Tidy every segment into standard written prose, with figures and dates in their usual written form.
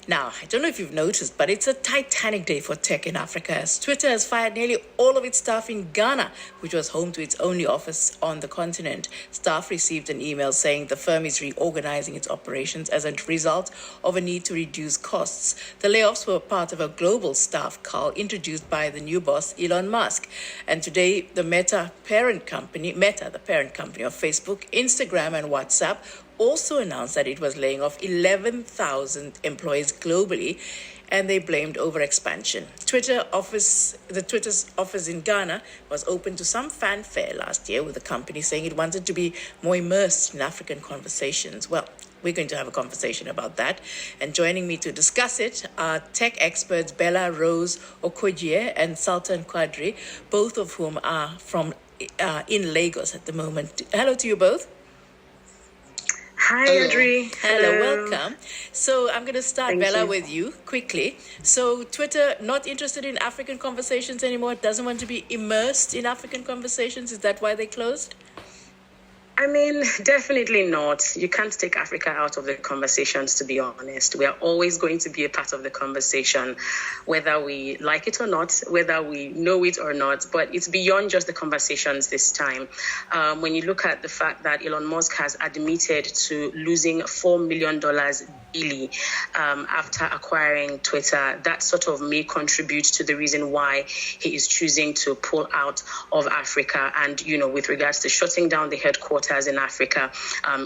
Now, I don't know if you've noticed, but it's a titanic day for tech in Africa as Twitter has fired nearly all of its staff in Ghana, which was home to its only office on the continent. Staff received an email saying the firm is reorganizing its operations as a result of a need to reduce costs. The layoffs were part of a global staff cull introduced by the new boss, Elon Musk. And today, the Meta, the parent company of Facebook, Instagram, and WhatsApp, also announced that it was laying off 11,000 employees globally, and they blamed overexpansion. The Twitter's office in Ghana was open to some fanfare last year, with the company saying it wanted to be more immersed in African conversations. Well, we're going to have a conversation about that. And joining me to discuss it are tech experts BellaRose, Okojie, and Sultan Quadri, both of whom are from in Lagos at the moment. Hello to you both. Hi, Audrey. Hello, welcome. So I'm going to start, Bella, with you quickly. So Twitter not interested in African conversations anymore, doesn't want to be immersed in African conversations. Is that why they closed? I mean, definitely not. You can't take Africa out of the conversations, to be honest. We are always going to be a part of the conversation, whether we like it or not, whether we know it or not. But it's beyond just the conversations this time. When you look at the fact that Elon Musk has admitted to losing $4 million daily after acquiring Twitter, that sort of may contribute to the reason why he is choosing to pull out of Africa. And, with regards to shutting down the headquarters in Africa,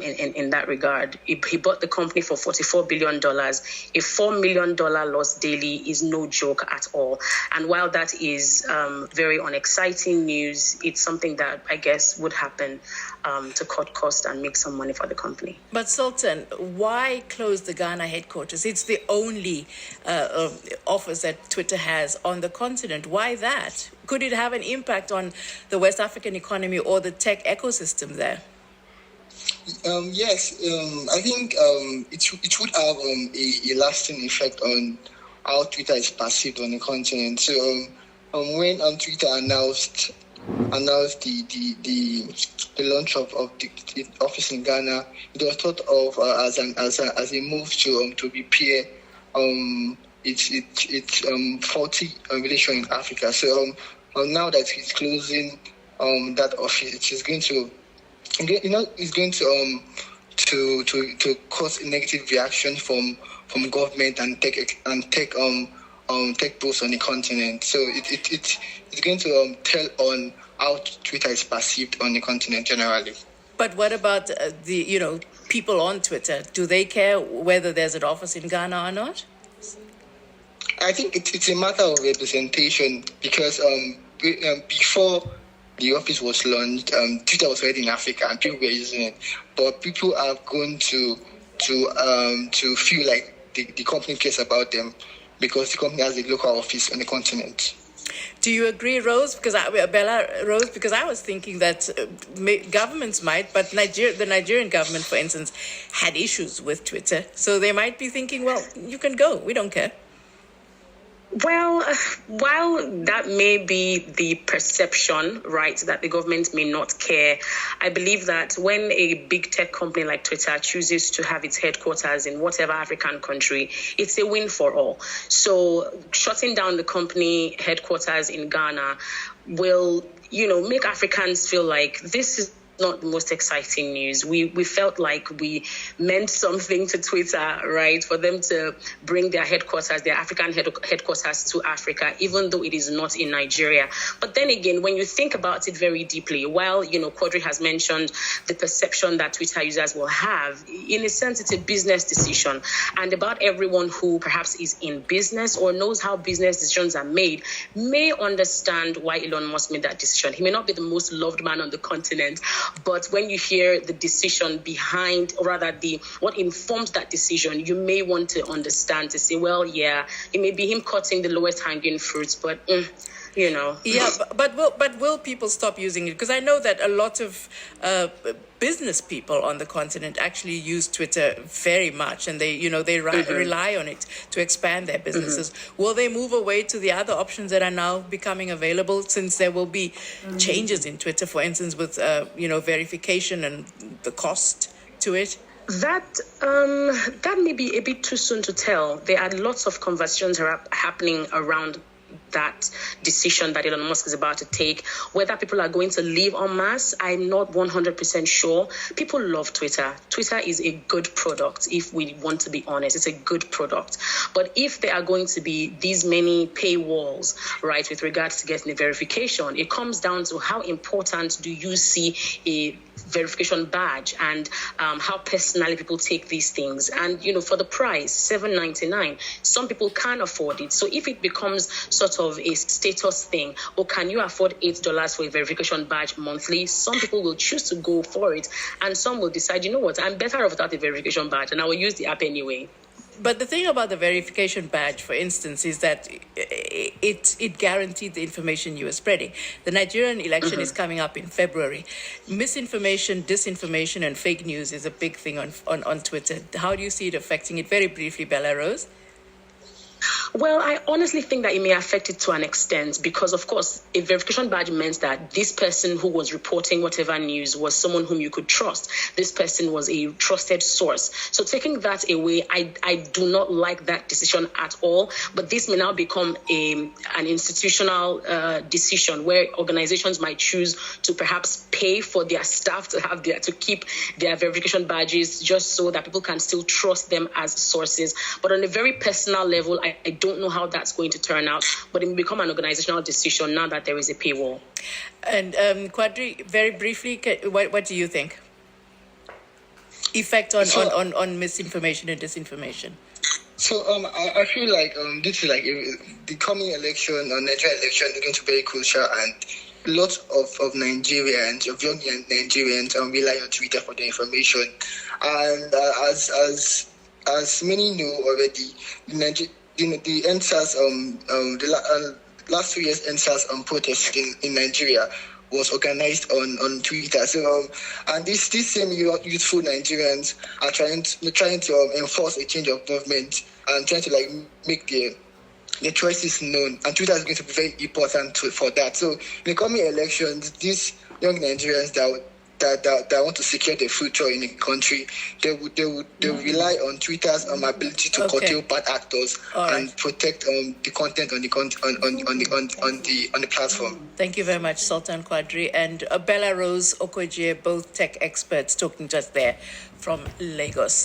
in that regard, he bought the company for $44 billion. A $4 million loss daily is no joke at all. And while that is very unexciting news, it's something that I guess would happen to cut costs and make some money for the company. But Sultan, why close the Ghana headquarters? It's the only office that Twitter has on the continent. Why that? Could it have an impact on the West African economy or the tech ecosystem there? Yes, I think it would have a lasting effect on how Twitter is perceived on the continent. So when Twitter announced the launch of the office in Ghana, it was thought of as a move to repair its faulty relation in Africa. So now that it's closing that office, it is going to cause a negative reaction from government and tech pros on the continent. So it's going to tell on how Twitter is perceived on the continent generally. But what about the people on Twitter? Do they care whether there's an office in Ghana or not? I think it's a matter of representation because before the office was launched, Twitter was already in Africa and people were using it. But people are going to feel like the company cares about them because the company has a local office on the continent. Do you agree, Rose? Bella Rose, because I was thinking that governments might, but the Nigerian government, for instance, had issues with Twitter. So they might be thinking, well, you can go. We don't care. Well, while that may be the perception, right, that the government may not care, I believe that when a big tech company like Twitter chooses to have its headquarters in whatever African country, it's a win for all. So shutting down the company headquarters in Ghana will, make Africans feel like this is not the most exciting news. We felt like we meant something to Twitter, right, for them to bring their African headquarters to Africa, even though it is not in Nigeria. But then again, when you think about it very deeply, while, Quadri has mentioned the perception that Twitter users will have, in a sense, it's a business decision. And about everyone who perhaps is in business or knows how business decisions are made may understand why Elon Musk made that decision. He may not be the most loved man on the continent, but when you hear the decision behind, or rather what informs that decision, you may want to understand to say, well, yeah, it may be him cutting the lowest hanging fruits, but Yeah, but will people stop using it? Because I know that a lot of business people on the continent actually use Twitter very much, and they rely on it to expand their businesses. Will they move away to the other options that are now becoming available, since there will be changes in Twitter, for instance, with verification and the cost to it? That may be a bit too soon to tell. There are lots of conversations happening around that decision that Elon Musk is about to take. Whether people are going to leave en masse, I'm not 100% sure. People love Twitter. Twitter is a good product, if we want to be honest. It's a good product. But if there are going to be these many paywalls, right, with regards to getting a verification, it comes down to how important do you see a verification badge and how personally people take these things. And, for the price, $7.99, some people can't afford it. So if it becomes sort of a status thing, or can you afford $8 for a verification badge monthly, some people will choose to go for it. And some will decide, you know what, I'm better off without a verification badge, and I will use the app anyway. But the thing about the verification badge, for instance, is that it guaranteed the information you were spreading. The Nigerian election is coming up in February. Misinformation, disinformation, and fake news is a big thing on Twitter. How do you see it affecting it? Very briefly, BellaRose. Well, I honestly think that it may affect it to an extent because, of course, a verification badge meant that this person who was reporting whatever news was someone whom you could trust. This person was a trusted source. So taking that away, I do not like that decision at all. But this may now become an institutional decision where organizations might choose to perhaps pay for their staff to keep their verification badges just so that people can still trust them as sources. But on a very personal level, I don't know how that's going to turn out, but it will become an organizational decision now that there is a paywall. And Quadri, very briefly, what do you think? Effect on misinformation and disinformation. So I feel like this is like the coming election, Nigerian election, is going to be very crucial, and lots of Nigerians, of young Nigerians, rely on Twitter for the information. And as many know already, the EndSARS, the last 2 years EndSARS protest in Nigeria was organized on Twitter. So and these same youthful Nigerians are trying to enforce a change of government and trying to make the choices known. And Twitter is going to be very important for that. So in the coming elections, these young Nigerians that want to secure their future in the country, they would rely on Twitter's ability to curtail bad actors and protect the content on the platform. Thank you very much, Sultan Quadri and BellaRose, Okojie, both tech experts talking just there from Lagos.